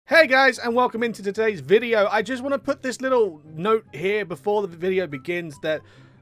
Hey guys, and welcome into today's video. I just want to put this little note here before the video begins that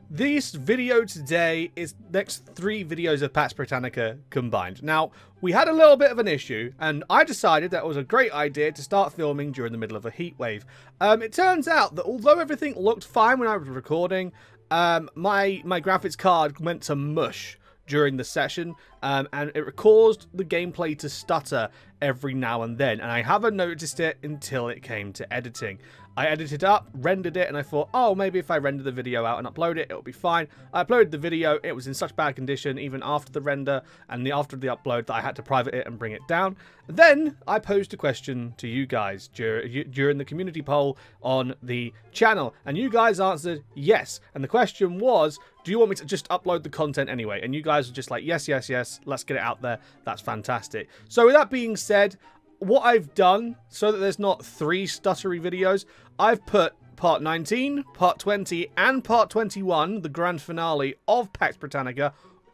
this video today is next 3 videos of Pax Britannica combined. Now, we had a little bit of an issue, and I decided that it was a great idea to start filming during the middle of a heat wave. It turns out that although everything looked fine when I was recording, my graphics card went to mush during the session, and it caused the gameplay to stutter every now and then, and I haven't noticed it until it came to editing. I edited up, rendered it, and I thought, oh, maybe if I render the video out and upload it, it'll be fine. I uploaded the video, it was in such bad condition, even after the render and after the upload, that I had to private it and bring it down. Then, I posed a question to you guys during the community poll on the channel, and you guys answered yes. And the question was, do you want me to just upload the content anyway? And you guys were just like, yes, yes, yes, let's get it out there. That's fantastic. So with that being said, what I've done, so that there's not 3 stuttery videos, I've put part 19, part 20, and part 21, the grand finale of Pax Britannica,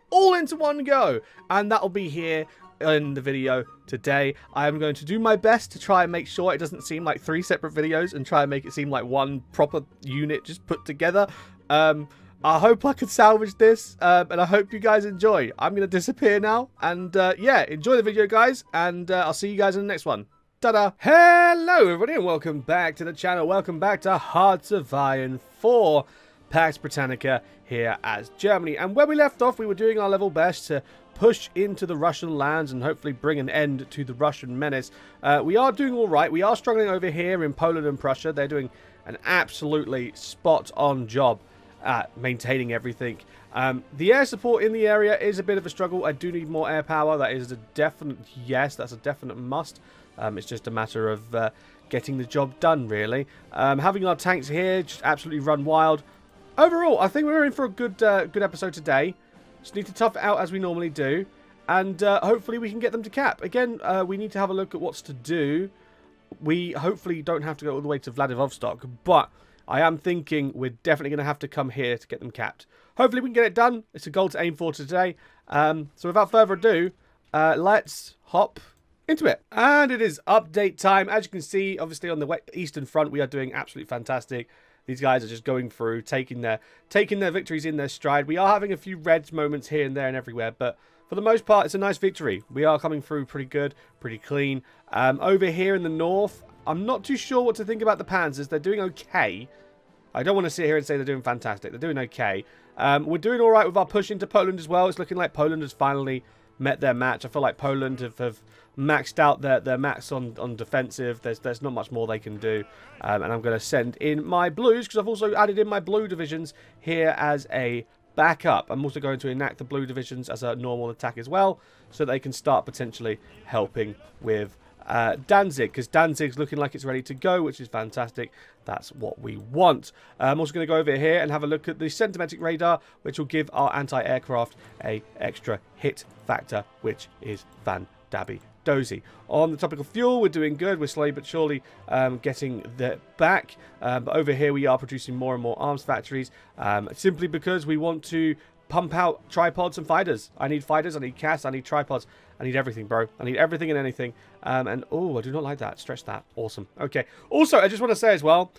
all into one go. And that'll be here in the video today. I am going to do my best to try and make sure it doesn't seem like 3 separate videos and try and make it seem like one proper unit just put together. I hope I could salvage this, and I hope you guys enjoy. I'm going to disappear now, and yeah, enjoy the video, guys, and I'll see you guys in the next one. Ta-da! Hello, everybody, and welcome back to the channel. Welcome back to Hearts of Iron 4 Pax Britannica here as Germany. And where we left off, we were doing our level best to push into the Russian lands and hopefully bring an end to the Russian menace. We are doing all right. We are struggling over here in Poland and Prussia. They're doing an absolutely spot-on job at maintaining everything. The air support in the area is a bit of a struggle. I do need more air power. That is a definite yes. That's a definite must. It's just a matter of getting the job done, really. Having our tanks here just absolutely run wild. Overall, I think we're in for a good episode today. Just need to tough it out as we normally do, and hopefully we can get them to cap. Again, we need to have a look at what's to do. We hopefully don't have to go all the way to Vladivostok, but I am thinking we're definitely going to have to come here to get them capped. Hopefully we can get it done. It's a goal to aim for today. So without further ado, let's hop into it. And it is update time. As you can see, obviously on the Eastern Front, we are doing absolutely fantastic. These guys are just going through, taking their victories in their stride. We are having a few Reds moments here and there and everywhere, but for the most part, it's a nice victory. We are coming through pretty good, pretty clean. Over here in the north, I'm not too sure what to think about the Panzers. They're doing okay. I don't want to sit here and say they're doing fantastic. They're doing okay. We're doing all right with our push into Poland as well. It's looking like Poland has finally met their match. I feel like Poland have maxed out their max on defensive. There's not much more they can do. And I'm going to send in my blues, because I've also added in my blue divisions here as a backup. I'm also going to enact the blue divisions as a normal attack as well, so they can start potentially helping with Danzig, because Danzig's looking like it's ready to go, which is fantastic. That's what we want. I'm also going to go over here and have a look at the centimetric radar, which will give our anti-aircraft a extra hit factor, which is fan-dabby-dozy. On the topic of fuel, we're doing good. We're slowly but surely getting that back. But over here, we are producing more and more arms factories, simply because we want to pump out tripods and fighters. I need fighters, I need CAS, I need tripods, I need everything, bro. I need everything and anything. And, oh, I do not like that. Stretch that. Awesome. Okay. Also, I just want to say as well,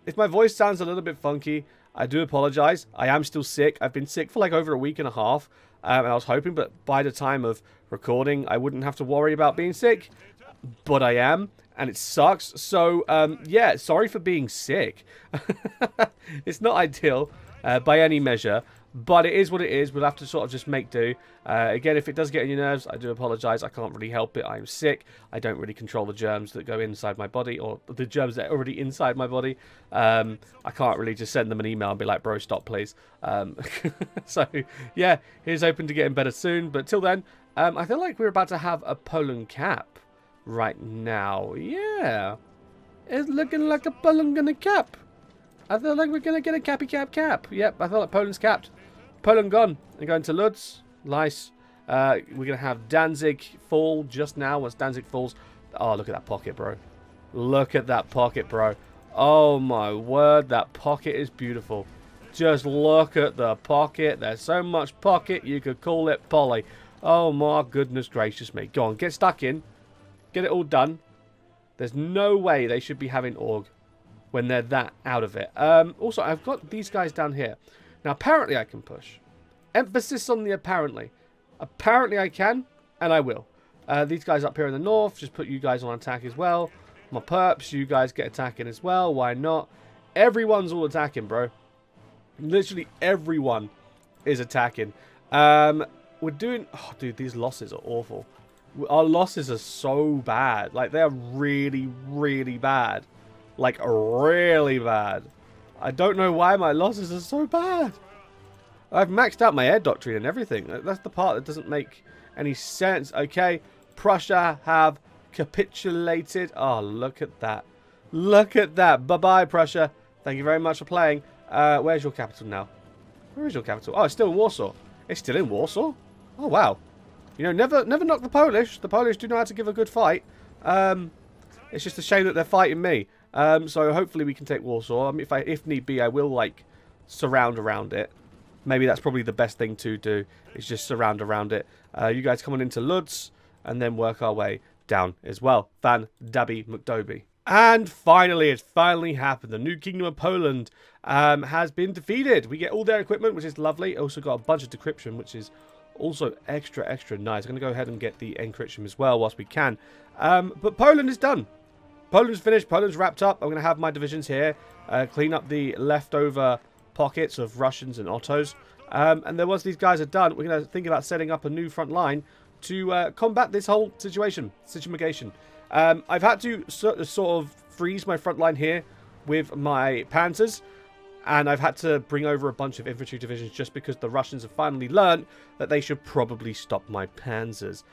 if my voice sounds a little bit funky, I do apologize. I am still sick. I've been sick for like over a week and a half. And I was hoping, but by the time of recording, I wouldn't have to worry about being sick. But I am, and it sucks. So, yeah, sorry for being sick. It's not ideal by any measure. But it is what it is. We'll have to sort of just make do. Again, if it does get on your nerves, I do apologise. I can't really help it. I'm sick. I don't really control the germs that go inside my body, or the germs that are already inside my body. I can't really just send them an email and be like, bro, stop, please. So, yeah, here's hoping to getting better soon. But till then, I feel like we're about to have a Poland cap right now. Yeah. It's looking like a Poland gonna cap. I feel like we're going to get a cappy cap. Yep, I feel like Poland's capped. Poland gone. And going to Lodz. Nice. We're going to have Danzig fall just now. Once Danzig falls. Oh, look at that pocket, bro. Look at that pocket, bro. Oh, my word. That pocket is beautiful. Just look at the pocket. There's so much pocket, you could call it Polly. Oh, my goodness gracious me. Go on, get stuck in. Get it all done. There's no way they should be having Org when they're that out of it. Also, I've got these guys down here. Now, apparently I can push. Emphasis on the apparently. Apparently I can, and I will. These guys up here in the north, just put you guys on attack as well. My perps, you guys get attacking as well. Why not? Everyone's all attacking, bro. Literally everyone is attacking. We're doing... Oh, dude, these losses are awful. Our losses are so bad. Like, they're really, really bad. Like, really bad. I don't know why my losses are so bad. I've maxed out my air doctrine and everything. That's the part that doesn't make any sense. Okay, Prussia have capitulated. Oh, look at that. Look at that. Bye-bye, Prussia. Thank you very much for playing. Where's your capital now? Where is your capital? Oh, it's still in Warsaw. It's still in Warsaw? Oh, wow. You know, never knock the Polish. The Polish do know how to give a good fight. It's just a shame that they're fighting me. So hopefully we can take Warsaw. I mean, if need be, I will, like, surround around it. Maybe that's probably the best thing to do, is just surround around it. You guys come on into Lodz, and then work our way down as well. Van Dabby McDoby. And finally, it's finally happened. The new Kingdom of Poland has been defeated. We get all their equipment, which is lovely. Also got a bunch of decryption, which is also extra nice. I'm going to go ahead and get the encryption as well whilst we can. But Poland is done. Poland's finished. Poland's wrapped up. I'm going to have my divisions here. Clean up the leftover pockets of Russians and Ottos. And then once these guys are done, we're going to think about setting up a new front line to combat this whole situation. I've had to sort of freeze my front line here with my panzers. And I've had to bring over a bunch of infantry divisions just because the Russians have finally learned that they should probably stop my panzers.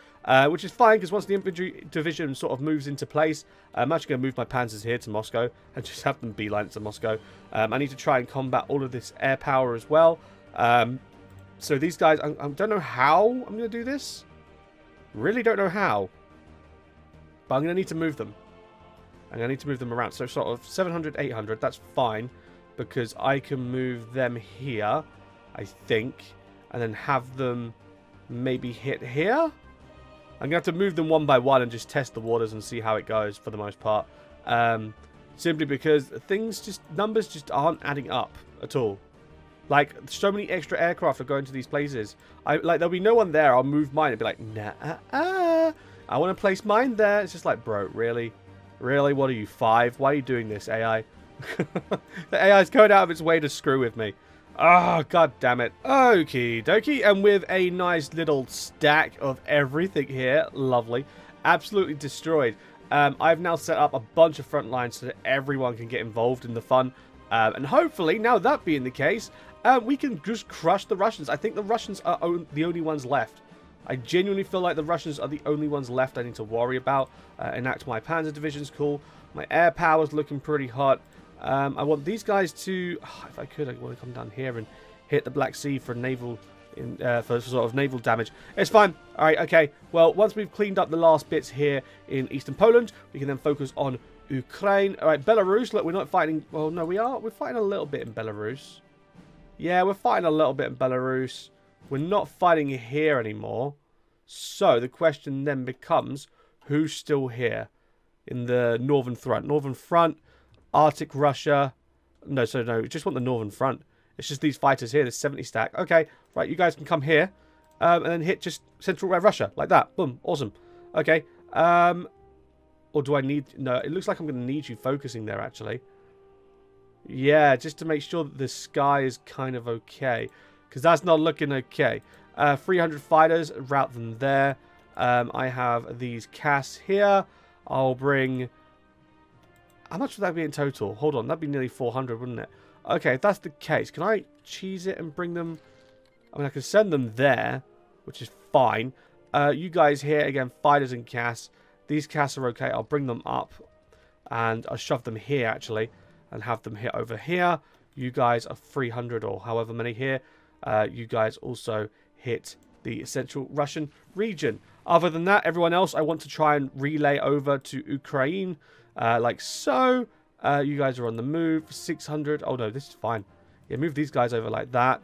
Which is fine, because once the infantry division sort of moves into place, I'm actually going to move my panzers here to Moscow and just have them beeline to Moscow. I need to try and combat all of this air power as well. So these guys, I don't know how I'm going to do this. Really don't know how. But I'm going to need to move them. I'm going to need to move them around. So sort of 700, 800, that's fine. Because I can move them here, I think. And then have them maybe hit here. I'm going to have to move them one by one and just test the waters and see how it goes for the most part. Simply because numbers just aren't adding up at all. Like, so many extra aircraft are going to these places. There'll be no one there. I'll move mine and be like, nah, I want to place mine there. It's just like, bro, really? Really? What are you, 5? Why are you doing this, AI? The AI is going out of its way to screw with me. Oh, god damn it. Okie dokie. And with a nice little stack of everything here. Lovely. Absolutely destroyed. I've now set up a bunch of front lines so that everyone can get involved in the fun. And hopefully, now that being the case, we can just crush the Russians. I think the Russians are the only ones left. I genuinely feel like the Russians are the only ones left I need to worry about. Enact my panzer division's cool. My air power's looking pretty hot. I want these guys to, if I could, I want to come down here and hit the Black Sea for naval, for sort of naval damage. It's fine. All right, okay. Well, once we've cleaned up the last bits here in eastern Poland, we can then focus on Ukraine. All right, Belarus. Look, we're not fighting. Well, no, we are. We're fighting a little bit in Belarus. Yeah, we're fighting a little bit in Belarus. We're not fighting here anymore. So the question then becomes, who's still here in the northern front? Northern front. Arctic Russia. No, we just want the northern front. It's just these fighters here. There's 70 stack. Okay, right, you guys can come here. And then hit just central Russia. Like that. Boom. Awesome. Okay. Or do I need... No, it looks like I'm going to need you focusing there, actually. Yeah, just to make sure that the sky is kind of okay. Because that's not looking okay. 300 fighters. Route them there. I have these CAS here. I'll bring... How much would that be in total? Hold on, that'd be nearly 400, wouldn't it? Okay, if that's the case, can I cheese it and bring them... I mean, I can send them there, which is fine. You guys here, again, fighters and CAS. These CAS are okay. I'll bring them up. And I'll shove them here, actually. And have them hit over here. You guys are 300 or however many here. You guys also hit the central Russian region. Other than that, everyone else, I want to try and relay over to Ukraine. Like so. You guys are on the move. 600. Oh, no, this is fine. Yeah, move these guys over like that.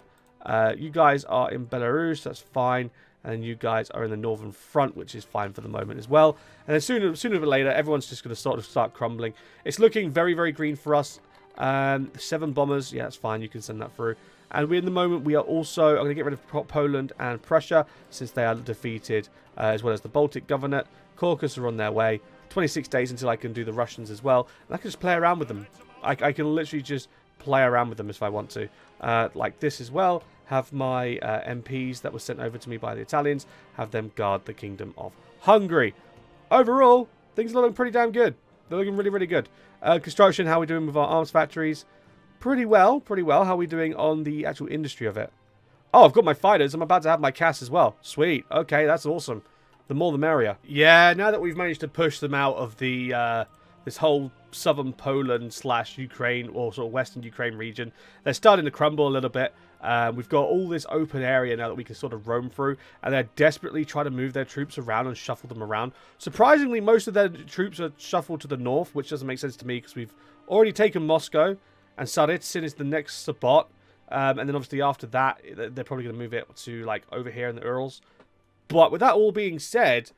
You guys are in Belarus. That's fine. And you guys are in the northern front, which is fine for the moment as well. And then sooner or later, everyone's just going to sort of start crumbling. It's looking very, very green for us. 7 bombers. Yeah, that's fine. You can send that through. And in the moment, we are also... I'm going to get rid of Poland and Prussia, since they are defeated, as well as the Baltic Governorate. Caucasus are on their way. 26 days until I can do the Russians as well. And I can just play around with them. I can literally just play around with them if I want to. Like this as well. Have my MPs that were sent over to me by the Italians, have them guard the Kingdom of Hungary. Overall, things are looking pretty damn good. They're looking really, really good. Construction, how are we doing with our arms factories? Pretty well, pretty well. How are we doing on the actual industry of it? Oh, I've got my fighters. I'm about to have my CAS as well. Sweet. Okay, that's awesome. The more the merrier. Yeah, now that we've managed to push them out of the this whole southern Poland / Ukraine, or sort of western Ukraine region, they're starting to crumble a little bit. We've got all this open area now that we can sort of roam through, and they're desperately trying to move their troops around and shuffle them around. Surprisingly, most of their troops are shuffled to the north, which doesn't make sense to me because we've already taken Moscow, and Saritsyn is the next spot. And then obviously after that, they're probably going to move it to like over here in the Urals. But with that all being said,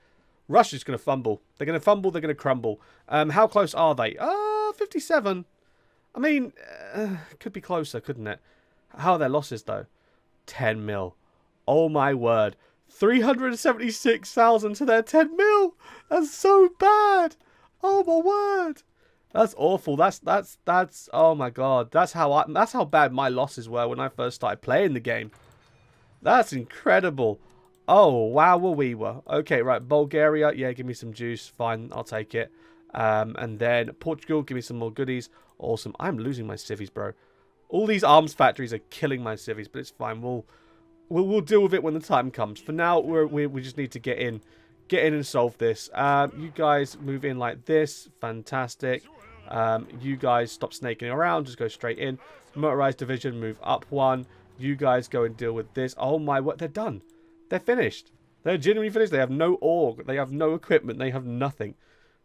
Russia's going to fumble. They're going to fumble, they're going to crumble. How close are they? 57. I mean, could be closer, couldn't it? How are their losses, though? 10 mil. Oh, my word. 376,000 to their 10 mil. That's so bad. Oh, my word. That's awful. That's oh, my God. That's how bad my losses were when I first started playing the game. That's incredible. Oh, wow, we were. Okay, right. Bulgaria. Yeah, give me some juice. Fine, I'll take it. And then Portugal, give me some more goodies. Awesome. I'm losing my civvies, bro. All these arms factories are killing my civvies, but it's fine. We'll deal with it when the time comes. For now, we just need to get in and solve this. You guys move in like this. Fantastic. You guys stop snaking around. Just go straight in. Motorized division, move up 1. You guys go and deal with this. Oh my, what? They're done. They're finished. They're genuinely finished. They have no org. They have no equipment. They have nothing.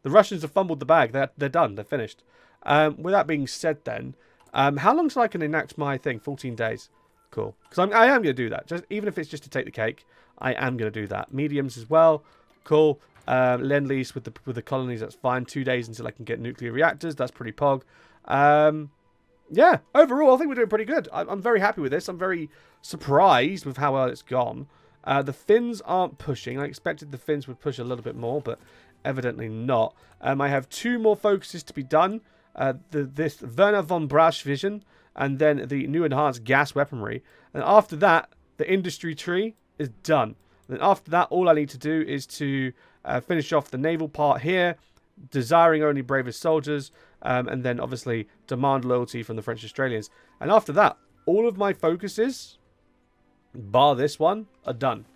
The Russians have fumbled the bag. They're done. They're finished. With that being said then, how long till I can enact my thing? 14 days. Cool. Because I am going to do that. Even if it's just to take the cake, I am going to do that. Mediums as well. Cool. Lend-lease with the colonies, that's fine. 2 days until I can get nuclear reactors. That's pretty pog. Yeah, overall, I think we're doing pretty good. I'm very happy with this. I'm very surprised with how well it's gone. The Finns aren't pushing. I expected the Finns would push a little bit more, but evidently not. I have 2 more focuses to be done. This Werner von Brasch vision, and then the new enhanced gas weaponry. And after that, the industry tree is done. And then after that, all I need to do is to finish off the naval part here, desiring only bravest soldiers, and then obviously demand loyalty from the French Australians. And after that, all of my focuses, bar this one, are done.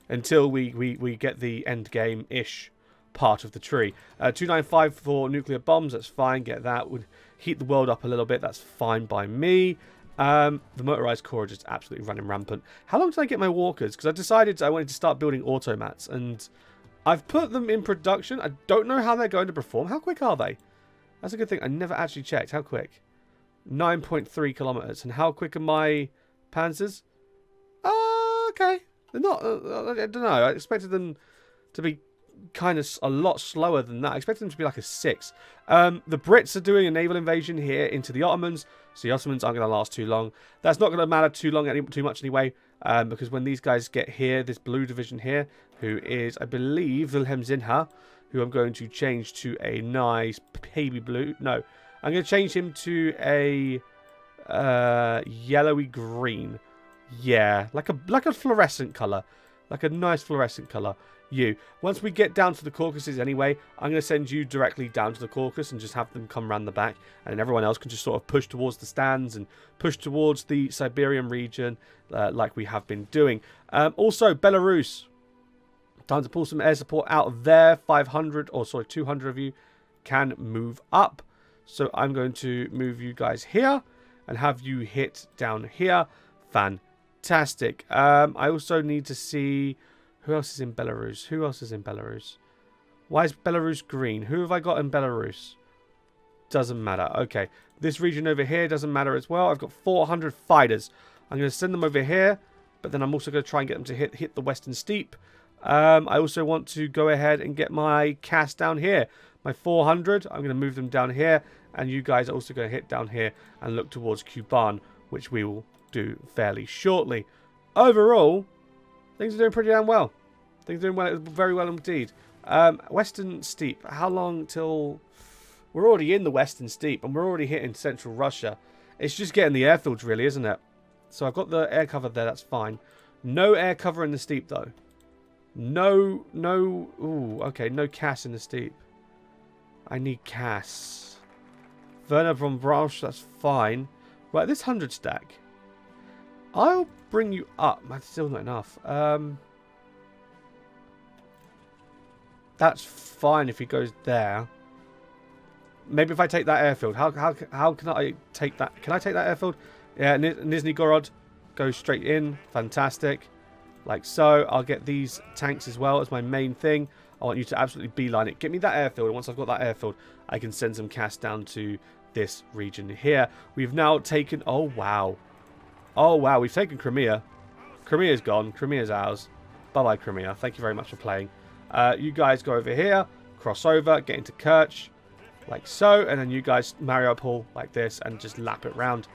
Until we get the end game-ish part of the tree. 295 for nuclear bombs, that's fine, get that. Would heat the world up a little bit, that's fine by me. The motorized core is just absolutely running rampant. How long did I get my walkers? Because I decided I wanted to start building automats, and I've put them in production. I don't know how they're going to perform. How quick are they? That's a good thing. I never actually checked. How quick? 9.3 kilometers. And how quick are my panzers? Okay. They're not, I don't know. I expected them to be kind of a lot slower than that. I expected them to be like a 6. The Brits are doing a naval invasion here into the Ottomans, so the Ottomans aren't going to last too long. That's not going to matter too much anyway, because when these guys get here, this blue division here, who is, I believe, Wilhelm Zinha, who I'm going to change to a nice baby blue. No, I'm going to change him to a yellowy green. Yeah, like a fluorescent colour. Like a nice fluorescent colour. Once we get down to the Caucasus anyway, I'm going to send you directly down to the Caucasus and just have them come round the back, and then everyone else can just sort of push towards the stands and push towards the Siberian region like we have been doing. Also, Belarus. Time to pull some air support out of there. 200 of you can move up. So I'm going to move you guys here and have you hit down here. Fantastic. I also need to see... Who else is in Belarus? Who else is in Belarus? Why is Belarus green? Who have I got in Belarus? Doesn't matter. Okay. This region over here doesn't matter as well. I've got 400 fighters. I'm going to send them over here but then I'm also going to try and get them to hit the Western Steep. I also want to go ahead and get my cast down here. My 400, I'm going to move them down here, and you guys are also going to hit down here and look towards Cuban, which we will do fairly shortly. Overall, things are doing pretty damn well. Things are doing very well indeed. Western Steep, how long till... We're already in the Western Steep, and we're already hitting central Russia. It's just getting the airfields, really, isn't it? So I've got the air cover there, that's fine. No air cover in the Steep, though. No, ooh, okay, no CAS in the Steep. I need CAS. Werner von Brausch, that's fine. Right, this 100 stack. I'll bring you up. That's still not enough. That's fine if he goes there. Maybe if I take that airfield. How can I take that? Can I take that airfield? Yeah, Nizhny Gorod. Go straight in. Fantastic. Like so. I'll get these tanks as well as my main thing. I want you to absolutely beeline it. Get me that airfield. And once I've got that airfield, I can send some CAS down to this region here. We've now taken... Oh, wow. Oh, wow. We've taken Crimea. Crimea's gone. Crimea's ours. Bye-bye, Crimea. Thank you very much for playing. You guys go over here. Cross over. Get into Kerch. Like so. And then you guys Mariupol like this. And just lap it round.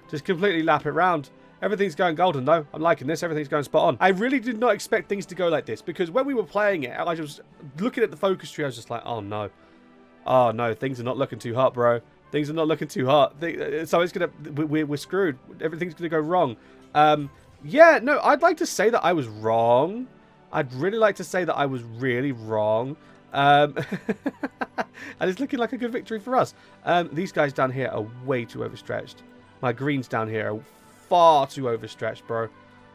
Just completely lap it round. Everything's going golden, though. I'm liking this. Everything's going spot on. I really did not expect things to go like this. Because when we were playing it, I was looking at the focus tree. I was just like, oh, no. Oh, no. Things are not looking too hot, bro. Things are not looking too hot. So it's going to... We're screwed. Everything's going to go wrong. Yeah, no. I'd like to say that I was wrong. I'd really like to say that I was really wrong. And it's looking like a good victory for us. These guys down here are way too overstretched. My greens down here are far too overstretched, bro.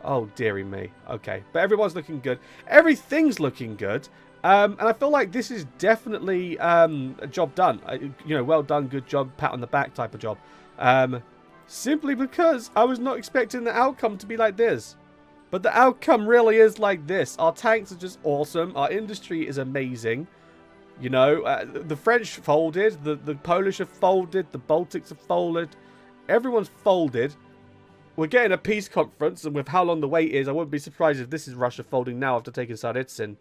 Oh, dearie me. Okay. But everyone's looking good. Everything's looking good. And I feel like this is definitely a job done. You know, well done, good job, pat on the back type of job. Simply because I was not expecting the outcome to be like this. But the outcome really is like this. Our tanks are just awesome. Our industry is amazing. You know, the French folded. The Polish have folded. The Baltics have folded. Everyone's folded. We're getting a peace conference. And with how long the wait is, I wouldn't be surprised if this is Russia folding now after taking Tsaritsyn.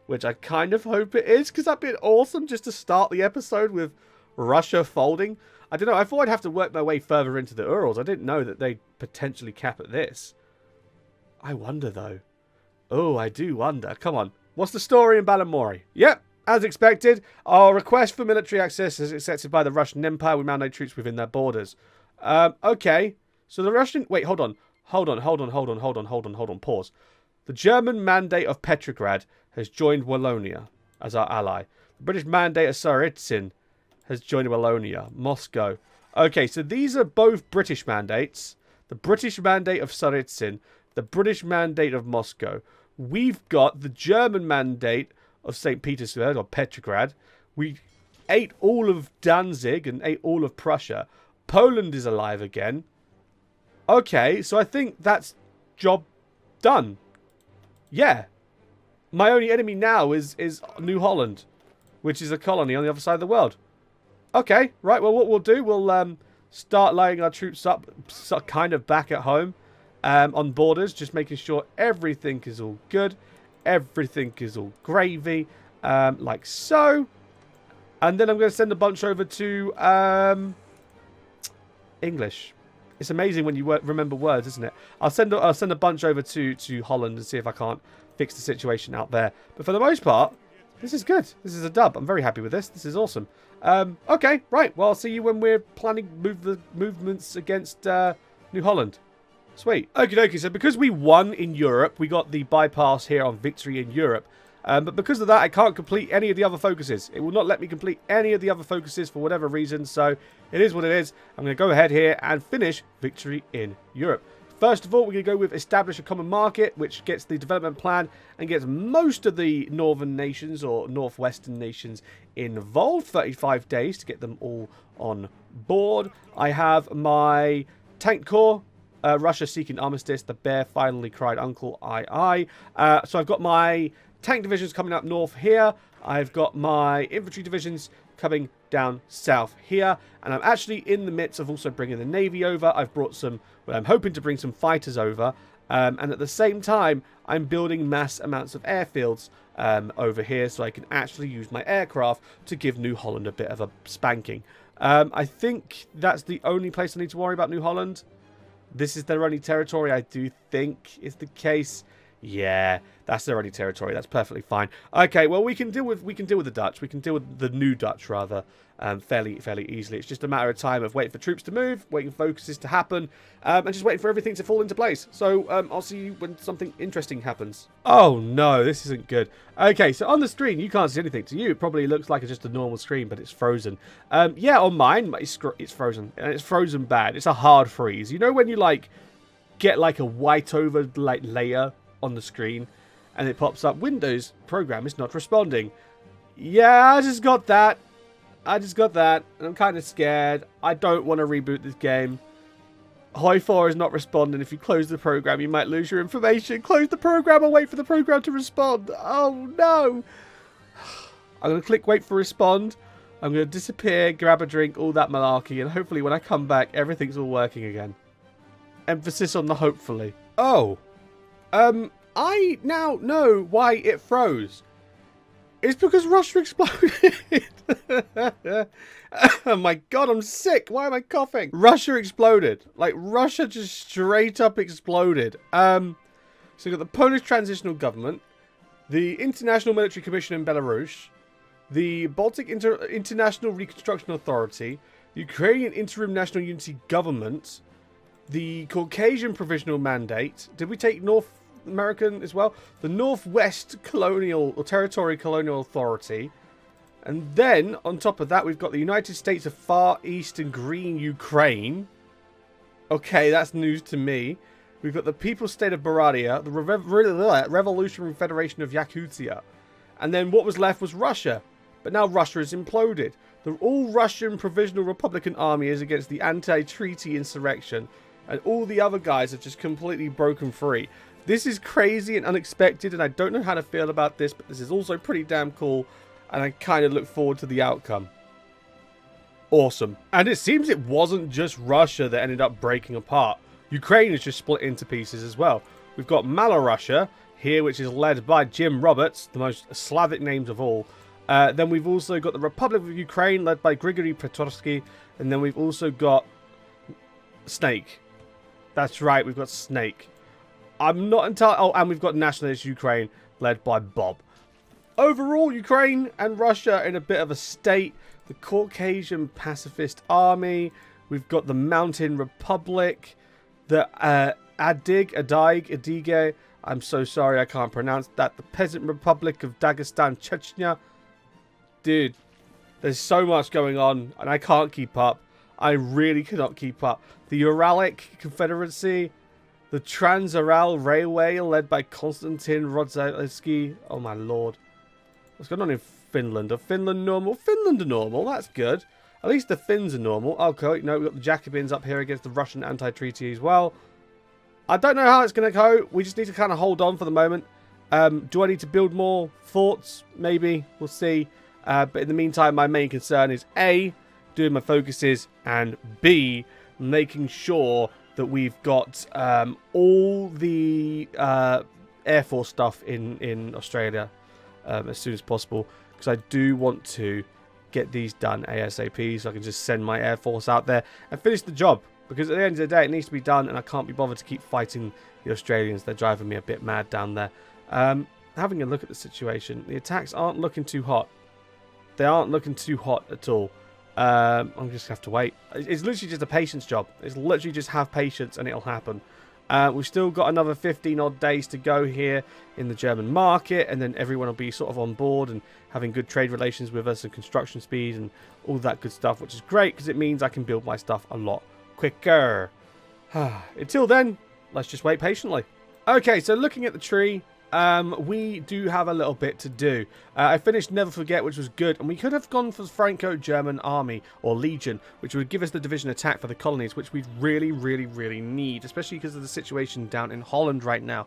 Which I kind of hope it is. Because that'd be awesome just to start the episode with Russia folding. I don't know. I thought I'd have to work my way further into the Urals. I didn't know that they'd potentially cap at this. I wonder, though. Oh, I do wonder. Come on. What's the story in Balamory? Yep. As expected, our request for military access is accepted by the Russian Empire. We now need troops within their borders. Okay. So the Russian... Wait, hold on. Hold on. Pause. The German Mandate of Petrograd has joined Wallonia as our ally. The British Mandate of Tsaritsyn has joined Wallonia. Moscow. Okay, so these are both British mandates. The British Mandate of Tsaritsyn. The British Mandate of Moscow. We've got the German Mandate of St. Petersburg, or Petrograd. We ate all of Danzig and ate all of Prussia. Poland is alive again. Okay, so I think that's job done. Yeah. My only enemy now is New Holland, which is a colony on the other side of the world. Okay, right, well, what we'll do, we'll start lining our troops up kind of back at home on borders, just making sure everything is all good. Everything is all gravy, like so. And then I'm going to send a bunch over to English. It's amazing when you remember words, isn't it? I'll send a bunch over to Holland and see if I can't fix the situation out there. But for the most part, this is good. This is a dub. I'm very happy with this. This is awesome. Okay, right. Well, I'll see you when we're planning movements against New Holland. Sweet. Okie dokie. So because we won in Europe, we got the bypass here on victory in Europe. But because of that, I can't complete any of the other focuses. It will not let me complete any of the other focuses for whatever reason. So it is what it is. I'm going to go ahead here and finish victory in Europe. First of all, we're going to go with establish a common market, which gets the development plan and gets most of the northern nations or northwestern nations involved. 35 days to get them all on board. I have my tank corps. Russia seeking armistice. The bear finally cried uncle. Aye. So I've got my tank divisions coming up north here. I've got my infantry divisions coming down south here. And I'm actually in the midst of also bringing the navy over. I've brought some... Well, I'm hoping to bring some fighters over. And at the same time, I'm building mass amounts of airfields over here so I can actually use my aircraft to give New Holland a bit of a spanking. I think that's the only place I need to worry about New Holland. This is their only territory, I do think is the case. Yeah, that's their only territory. That's perfectly fine. Okay, well we can deal with the Dutch. We can deal with the new Dutch rather, fairly easily. It's just a matter of time of waiting for troops to move, waiting for focuses to happen, and just waiting for everything to fall into place. So I'll see you when something interesting happens. Oh no, this isn't good. Okay, so on the screen you can't see anything. To you, it probably looks like it's just a normal screen, but it's frozen. Yeah, on mine it's frozen, and it's frozen bad. It's a hard freeze. You know when you like get like a white over like layer on the screen and it pops up Windows program is not responding. Yeah, I just got that and I'm kind of scared. I don't want to reboot this game. Hoi 4 is not responding. If you close the program you might lose your information. Close the program or wait for the program to respond. Oh no. I'm going to click wait for respond. I'm going to disappear, grab a drink, all that malarkey, and hopefully when I come back everything's all working again. Emphasis on the hopefully. Oh. I now know why it froze. It's because Russia exploded. Oh my god, I'm sick. Why am I coughing? Russia exploded. Like, Russia just straight up exploded. So you've got the Polish Transitional Government, the International Military Commission in Belarus, the Baltic International Reconstruction Authority, Ukrainian Interim National Unity Government, the Caucasian Provisional Mandate. Did we take North American as well? The Northwest Colonial or Territory Colonial Authority. And then, on top of that, we've got the United States of Far East and Green Ukraine. Okay, that's news to me. We've got the People's State of Baradia, the Revolutionary Federation of Yakutia. And then what was left was Russia. But now Russia has imploded. The All-Russian Provisional Republican Army is against the anti-treaty insurrection. And all the other guys have just completely broken free. This is crazy and unexpected, and I don't know how to feel about this, but this is also pretty damn cool, and I kind of look forward to the outcome. Awesome. And it seems it wasn't just Russia that ended up breaking apart. Ukraine is just split into pieces as well. We've got Malorussia here, which is led by Jim Roberts, the most Slavic names of all. Then we've also got the Republic of Ukraine, led by Grigory Pretorsky, and then we've also got Snake. That's right, we've got Snake. I'm not entirely... Oh, and we've got Nationalist Ukraine, led by Bob. Overall, Ukraine and Russia are in a bit of a state. The Caucasian Pacifist Army. We've got the Mountain Republic. The Adige. I'm so sorry, I can't pronounce that. The Peasant Republic of Dagestan, Chechnya. Dude, there's so much going on, and I can't keep up. I really cannot keep up. The Uralic Confederacy, the Trans-Ural Railway, led by Konstantin Rodzalski. Oh my lord. What's going on in Finland? Are Finland normal? Finland are normal, that's good. At least the Finns are normal. Okay, no, we've got the Jacobins up here against the Russian anti-treaty as well. I don't know how it's going to go. We just need to kind of hold on for the moment. Do I need to build more forts? Maybe. We'll see. But in the meantime, my main concern is A, doing my focuses, and B, making sure that we've got all the Air Force stuff in Australia as soon as possible, because I do want to get these done ASAP so I can just send my Air Force out there and finish the job, because at the end of the day it needs to be done, and I can't be bothered to keep fighting the Australians. They're driving me a bit mad down there. Having a look at the situation, the attacks aren't looking too hot. They aren't looking too hot at all. I'm just have to wait. It's literally just a patience job. It's literally just have patience and it'll happen. We've still got another 15 odd days to go here in the German market, and then everyone will be sort of on board and having good trade relations with us and construction speed and all that good stuff, which is great because it means I can build my stuff a lot quicker. Until then, let's just wait patiently. Okay, so looking at the tree, we do have a little bit to do. I finished Never Forget, which was good, and we could have gone for the Franco-German Army, or Legion, which would give us the division attack for the colonies, which we really need, especially because of the situation down in Holland right now.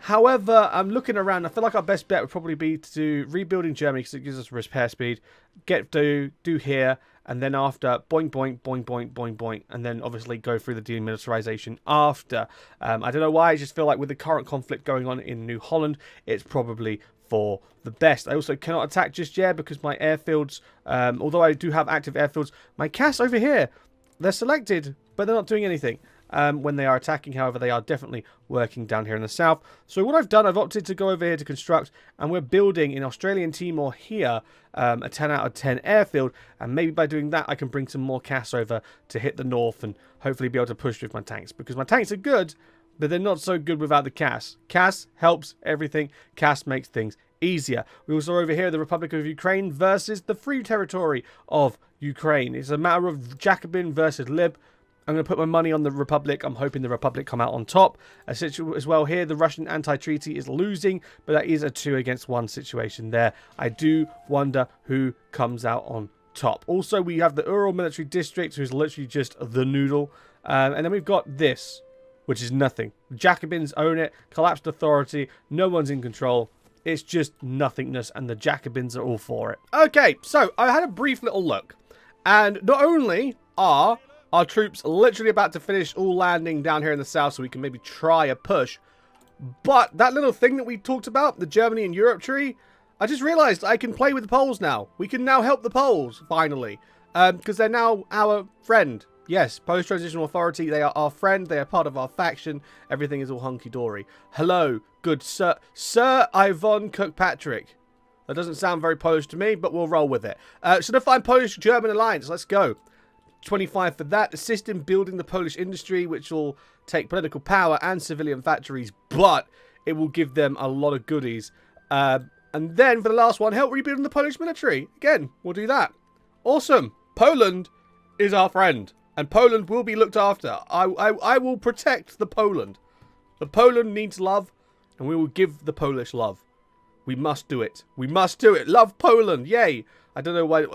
However, I'm looking around. I feel like our best bet would probably be to do rebuilding Germany because it gives us repair speed. Do here, and then after boing boing boing boing boing boing, and then obviously go through the demilitarization after. I don't know why. I just feel like with the current conflict going on in New Holland, it's probably for the best. I also cannot attack just yet because my airfields, although I do have active airfields, my CAS over here, they're selected, but they're not doing anything. When they are attacking, however, they are definitely working down here in the south. So what I've done, I've opted to go over here to construct, and we're building in Australian Timor here a 10 out of 10 airfield, and maybe by doing that I can bring some more CAS over to hit the north and hopefully be able to push with my tanks, because my tanks are good, but they're not so good without the CAS. CAS helps everything. CAS makes things easier. We also over here the Republic of Ukraine versus the Free Territory of Ukraine. It's a matter of Jacobin versus Lib. I'm going to put my money on the Republic. I'm hoping the Republic come out on top. As well here, the Russian anti-treaty is losing, but that is a 2-against-1 situation there. I do wonder who comes out on top. Also, we have the Ural Military District, who's literally just the noodle. And then we've got this, which is nothing. Jacobins own it. Collapsed authority. No one's in control. It's just nothingness, and the Jacobins are all for it. Okay, so I had a brief little look. And not only are our troops literally about to finish all landing down here in the south so we can maybe try a push, but that little thing that we talked about, the Germany and Europe tree, I just realized I can play with the Poles now. We can now help the Poles, finally, because they're now our friend. Yes, Polish Transitional Authority, they are our friend, they are part of our faction, everything is all hunky-dory. Hello, good Sir Ivan Kirkpatrick. That doesn't sound very Polish to me, but we'll roll with it. Solidified Polish-German alliance, let's go. 25 for that. Assist in building the Polish industry, which will take political power and civilian factories, but it will give them a lot of goodies. And then for the last one, help rebuilding the Polish military. Again, we'll do that. Awesome. Poland is our friend, and Poland will be looked after. I will protect the Poland. The Poland needs love, and we will give the Polish love. We must do it. We must do it. Love Poland. Yay. I don't know why.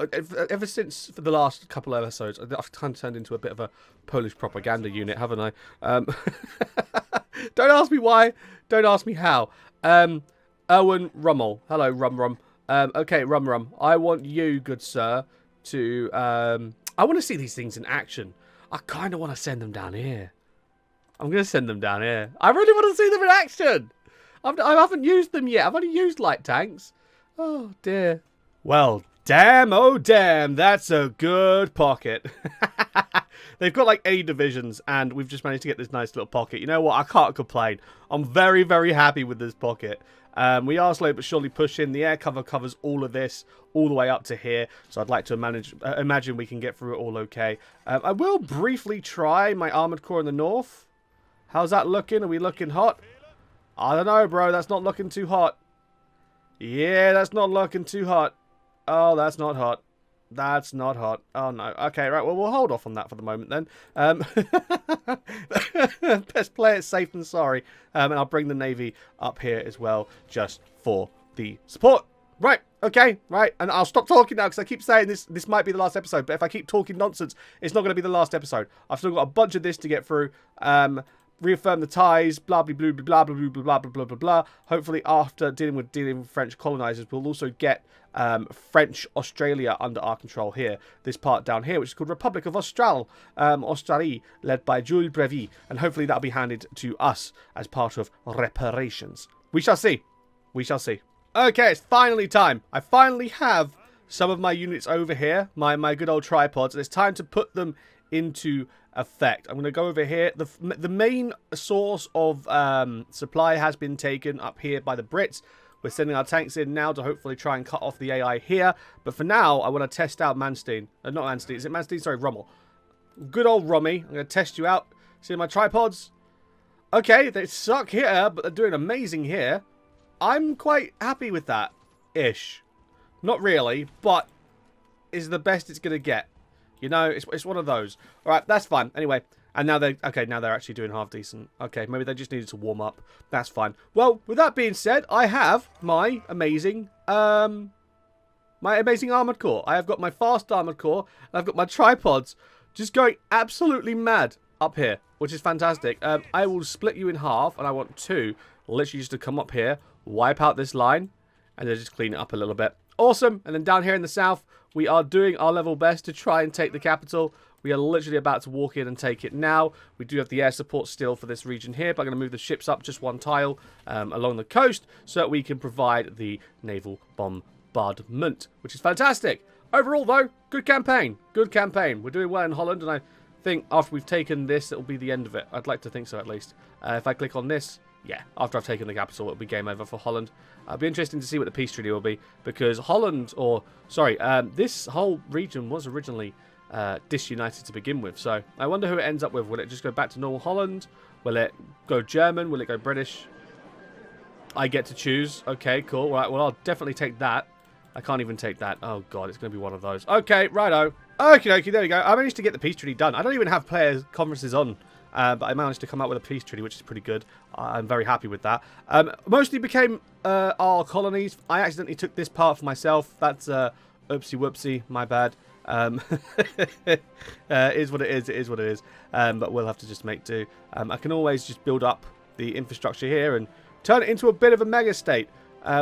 Ever since for the last couple of episodes, I've kind of turned into a bit of a Polish propaganda unit, haven't I? Don't ask me why. Don't ask me how. Erwin Rummel. Hello, Rum. Okay, Rum. I want you, good sir, to... I want to see these things in action. I kind of want to send them down here. I'm going to send them down here. I really want to see them in action. I haven't used them yet. I've only used light tanks. Oh, dear. Well, damn, oh damn, that's a good pocket. They've got like 80 divisions, and we've just managed to get this nice little pocket. You know what? I can't complain. I'm very, very happy with this pocket. We are slowly but surely pushing. The air cover covers all of this, all the way up to here. So I'd like to imagine we can get through it all okay. I will briefly try my armored core in the north. How's that looking? Are we looking hot? I don't know, bro. That's not looking too hot. Yeah, that's not looking too hot. Oh, that's not hot. That's not hot. Oh, no. Okay, right. Well, we'll hold off on that for the moment, then. Best play it safe than sorry. And I'll bring the Navy up here as well, just for the support. Right. Okay. Right. And I'll stop talking now, because I keep saying this might be the last episode. But if I keep talking nonsense, it's not going to be the last episode. I've still got a bunch of this to get through. Reaffirm the ties, blah, blah, blah, blah, blah, blah, blah, blah, blah, blah, blah. Hopefully, after dealing with French colonizers, we'll also get French Australia under our control here. This part down here, which is called Republic of Australie, led by Jules Brevy. And hopefully, that'll be handed to us as part of reparations. We shall see. We shall see. Okay, it's finally time. I finally have some of my units over here, my good old tripods, and it's time to put them into effect. I'm going to go over here. The main source of supply has been taken up here by the Brits. We're sending our tanks in now to hopefully try and cut off the AI here. But for not Manstein. Not Manstein. Is it Manstein? Sorry, Rommel. Good old Rummy. I'm going to test you out. See my tripods? Okay, they suck here, but they're doing amazing here. I'm quite happy with that. Ish. Not really, but is the best it's going to get. You know, it's one of those. All right, that's fine. Anyway, and now they're actually doing half decent. Okay, maybe they just needed to warm up. That's fine. Well, with that being said, I have my amazing armored core. I have got my fast armored core, and I've got my tripods just going absolutely mad up here, which is fantastic. I will split you in half, and I want 2. literally just to come up here, wipe out this line, and then just clean it up a little bit. Awesome. And then down here in the south, we are doing our level best to try and take the capital. We are literally about to walk in and take it now. We do have the air support still for this region here, but I'm going to move the ships up just one tile along the coast so that we can provide the naval bombardment, which is fantastic. Overall, though, good campaign. Good campaign. We're doing well in Holland, and I think after we've taken this, it'll be the end of it. I'd like to think so, at least. If I click on this, yeah, after I've taken the capital, it'll be game over for Holland. It'll be interesting to see what the peace treaty will be, because Holland, or, sorry, this whole region was originally disunited to begin with. So I wonder who it ends up with. Will it just go back to normal Holland? Will it go German? Will it go British? I get to choose. Okay, cool. Right, well, I'll definitely take that. I can't even take that. Oh, God, it's going to be one of those. Okay, righto. Okie dokie, there we go. I managed to get the peace treaty done. I don't even have players' conferences on, but I managed to come up with a peace treaty, which is pretty good. I'm very happy with that. Mostly became our colonies. I accidentally took this part for myself. That's oopsie whoopsie, my bad. It is what it is. It is what it is. But we'll have to just make do. I can always just build up the infrastructure here and turn it into a bit of a mega state.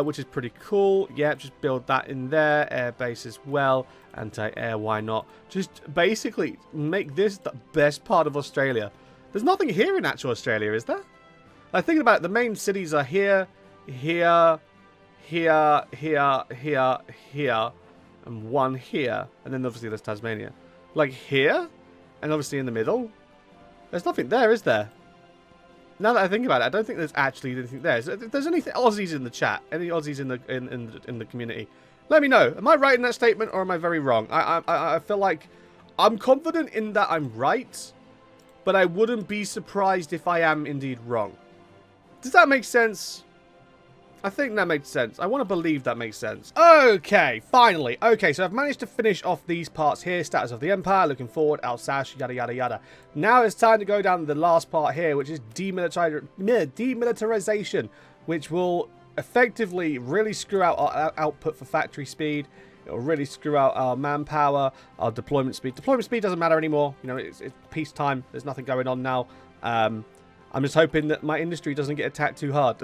Which is pretty cool. Yeah, just build that in there. Air base as well. Anti-air, why not? Just basically make this the best part of Australia. There's nothing here in actual Australia, is there? Like, thinking about it, the main cities are here, here, here, here, here, here, and one here. And then obviously there's Tasmania. Like here, and obviously in the middle. There's nothing there, is there? Now that I think about it, I don't think there's actually anything there. So if there's any Aussies in the chat, any Aussies in the community, let me know. Am I right in that statement, or am I very wrong? I feel like I'm confident in that I'm right, but I wouldn't be surprised if I am indeed wrong. Does that make sense? I think that makes sense. I want to believe that makes sense. Okay, finally. Okay, so I've managed to finish off these parts here. Status of the Empire, looking forward, Alsace, yada, yada, yada. Now it's time to go down to the last part here, which is demilitarization, which will effectively really screw out our output for factory speed. It'll really screw out our manpower, our deployment speed. Deployment speed doesn't matter anymore. You know, it's peacetime. There's nothing going on now. I'm just hoping that my industry doesn't get attacked too hard.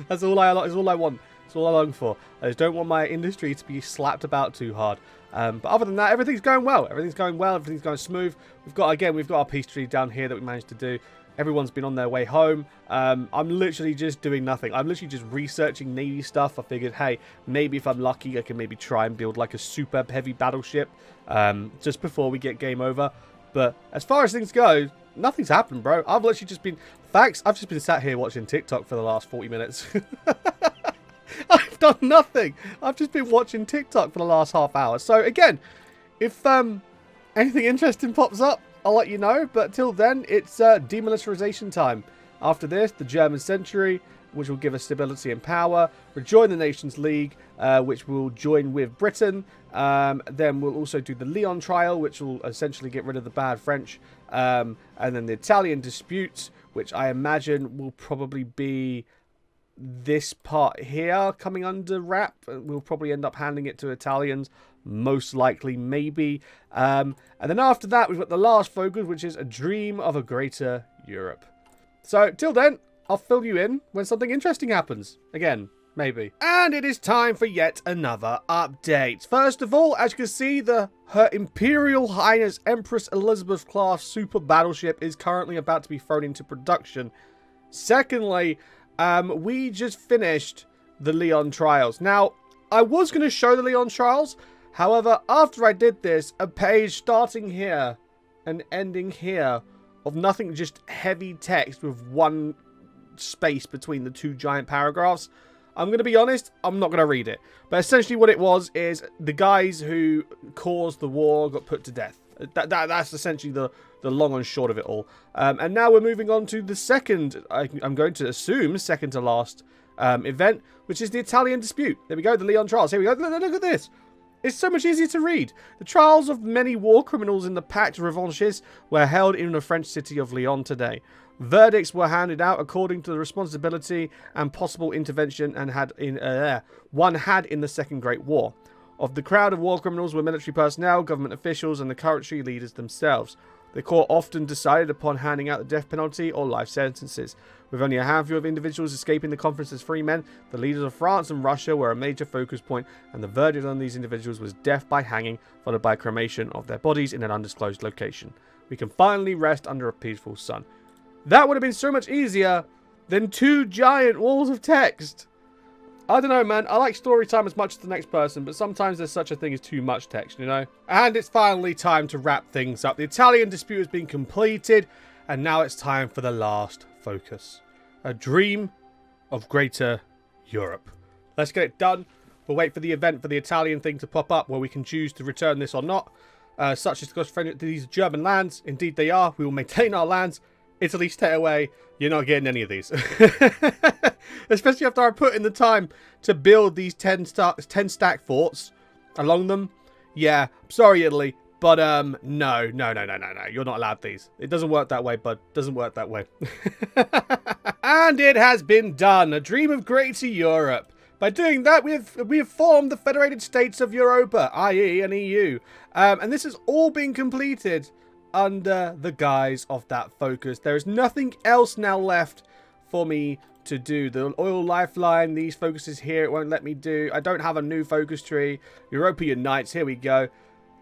That's all I want. That's all I long for. I just don't want my industry to be slapped about too hard. But other than that, everything's going well. Everything's going well. Everything's going smooth. We've got our peace treaty down here that we managed to do. Everyone's been on their way home. I'm literally just doing nothing. I'm literally just researching Navy stuff. I figured, hey, maybe if I'm lucky, I can maybe try and build like a super heavy battleship just before we get game over. But as far as things go, nothing's happened, bro. I've literally just been... Facts, I've just been sat here watching TikTok for the last 40 minutes. I've done nothing. I've just been watching TikTok for the last half hour. So, again, if anything interesting pops up, I'll let you know. But till then, it's demilitarization time. After this, the German century, which will give us stability and power. Rejoin the Nations League, which will join with Britain. Then we'll also do the Lyon trial, which will essentially get rid of the bad French. And then the Italian dispute, which I imagine will probably be this part here coming under wrap. We'll probably end up handing it to Italians, most likely, maybe. And then after that, we've got the last focus, which is a dream of a greater Europe. So, till then, I'll fill you in when something interesting happens. Again, maybe. And it is time for yet another update. First of all, as you can see, Her Imperial Highness Empress Elizabeth class super battleship is currently about to be thrown into production. Secondly, we just finished the Lyon trials. Now, I was going to show the Lyon trials. However, after I did this, a page starting here and ending here of nothing, just heavy text with one space between the two giant paragraphs. I'm going to be honest, I'm not going to read it. But essentially what it was is the guys who caused the war got put to death. That's essentially the long and short of it all. And now we're moving on to the second, I'm going to assume, second to last event, which is the Italian dispute. There we go, the Lyon trials. Here we go. Look at this. It's so much easier to read. The trials of many war criminals in the Pax Revanchists were held in the French city of Lyon today. Verdicts were handed out according to the responsibility and possible intervention one had in the Second Great War. Of the crowd of war criminals were military personnel, government officials, and the country leaders themselves. The court often decided upon handing out the death penalty or life sentences. With only a handful of individuals escaping the conference as free men, the leaders of France and Russia were a major focus point, and the verdict on these individuals was death by hanging, followed by cremation of their bodies in an undisclosed location. We can finally rest under a peaceful sun. That would have been so much easier than 2 giant walls of text. I don't know, man. I like story time as much as the next person, but sometimes there's such a thing as too much text, you know? And it's finally time to wrap things up. The Italian dispute has been completed, and now it's time for the last focus. A dream of greater Europe. Let's get it done. We'll wait for the event for the Italian thing to pop up where we can choose to return this or not. Such as because these are German lands. Indeed they are. We will maintain our lands. Italy, stay away. You're not getting any of these. Especially after I put in the time to build these 10 stack forts along them. Yeah, sorry Italy, but no. You're not allowed these. It doesn't work that way, bud. Doesn't work that way. And it has been done. A dream of greater Europe. By doing that, we have formed the Federated States of Europa, i.e. an EU. And this has all been completed under the guise of that focus. There is nothing else now left for me to do. The oil lifeline, these focuses here, it won't let me do. I don't have a new focus tree. Europa unites. Here we go.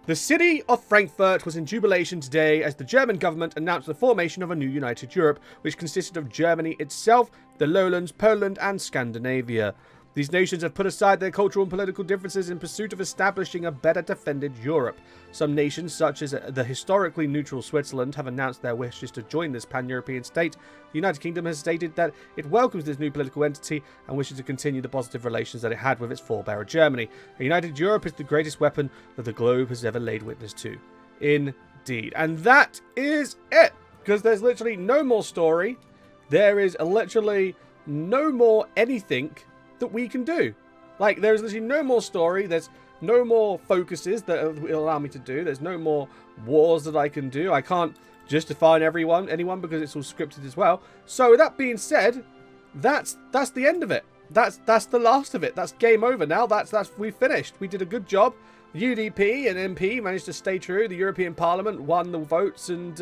The city of Frankfurt was in jubilation today as the German government announced the formation of a new united Europe, which consisted of Germany itself, the Lowlands, Poland, and Scandinavia. These nations have put aside their cultural and political differences in pursuit of establishing a better defended Europe. Some nations, such as the historically neutral Switzerland, have announced their wishes to join this pan-European state. The United Kingdom has stated that it welcomes this new political entity and wishes to continue the positive relations that it had with its forebearer Germany. A united Europe is the greatest weapon that the globe has ever laid witness to. Indeed. And that is it! Because there's literally no more story. There is literally no more anything that we can do. Like, there's literally no more story. There's no more focuses that will allow me to do. There's no more wars that I can do. I can't just define anyone because it's all scripted as well. So with that being said, that's the end of it. That's the last of it. That's game over now. We finished. We did a good job. UDP and MP managed to stay true. The European Parliament won the votes, and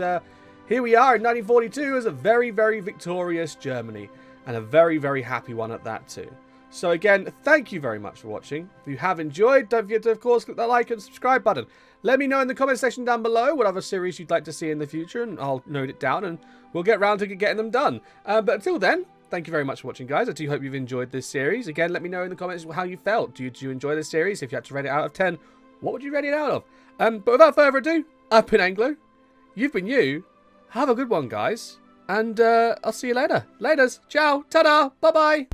here we are in 1942 as a very, very victorious Germany, and a very, very happy one at that too. So again, thank you very much for watching. If you have enjoyed, don't forget to, of course, click that like and subscribe button. Let me know in the comment section down below what other series you'd like to see in the future, and I'll note it down, and we'll get round to getting them done. But until then, thank you very much for watching, guys. I do hope you've enjoyed this series. Again, let me know in the comments how you felt. Do you enjoy this series? If you had to rate it out of 10, what would you rate it out of? But without further ado, I've been Anglo. You've been you. Have a good one, guys. And I'll see you later. Laters. Ciao. Ta-da. Bye-bye.